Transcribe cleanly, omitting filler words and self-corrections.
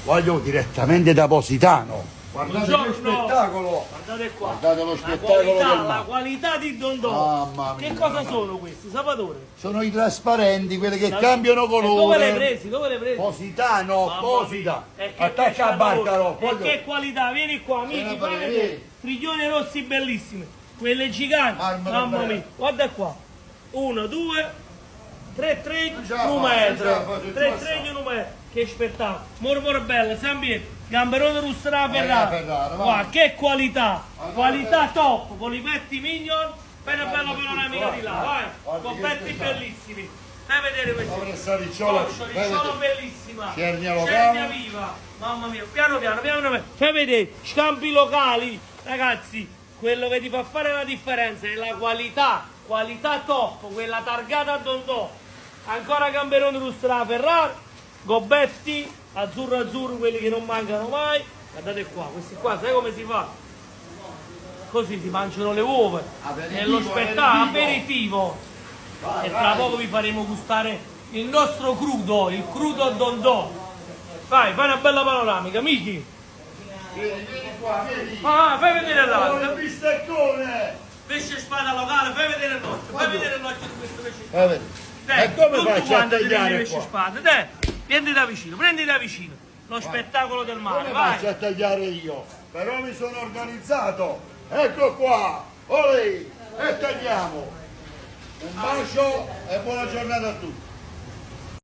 voglio direttamente da Positano. Guardate che Buongiorno. spettacolo! Guardate qua. Guardate lo spettacolo del La mare. qualità di Dondò. Mamma mia, Che cosa mamma sono questi? Sapatore? Sono i trasparenti, quelli che cambiano Dove le hai colore. presi? Dove le hai presi? Positano, Mamma Posita. mia. E che Attacca a barcaro. E che qualità, vieni qua, amici, Vieni, guardate. vieni. Triglioni rossi bellissimi. Quelle giganti. Marmora Mamma bella. mia. Guarda qua. 1, 2, 3 Non ce la 3 un fa, non ce la metro. fa, se 3 tu 3 un metro. Che spettacolo. Mormore belle, sempre gamberone russo da Ferrari. Ferrari, va. Guarda, che qualità. Allora, Qualità top. Con i petti mignon. Bella bella panoramica di là, vai. Guarda Con che petti spettacolo. bellissimi. Fai vedere questi. Apre sta ricciola. Ricciolo bellissima. Cernia locale. Cernia viva. Mamma mia, piano piano, piano piano. Fai vedere, scampi locali. Ragazzi, quello che ti fa fare la differenza è la qualità. Qualità top, quella targata a Dondò. Ancora gamberoni russo da Ferrari. Gobetti, azzurro azzurro, quelli che non mancano mai. Guardate qua, questi qua, sai come si fa? Così si mangiano le uova. È lo spettacolo, aperitivo. E tra poco vi faremo gustare il nostro crudo, il crudo Dondò. Vai, fai una bella panoramica, Miki. Vieni qua, vieni. Ah, fai vedere Oh, il l'altro. bisteccone. Pesce spada locale, fai vedere l'occhio, fai vedere l'occhio di questo pesce spada. Vabbè. E come tutto faccio a quanto ti tagliare pesce qua? spada. Dai, prendi da vicino. Lo spettacolo del mare, Come vai. faccio a tagliare io? Però mi sono organizzato. Ecco qua. Olè. E tagliamo. Un bacio e buona giornata a tutti.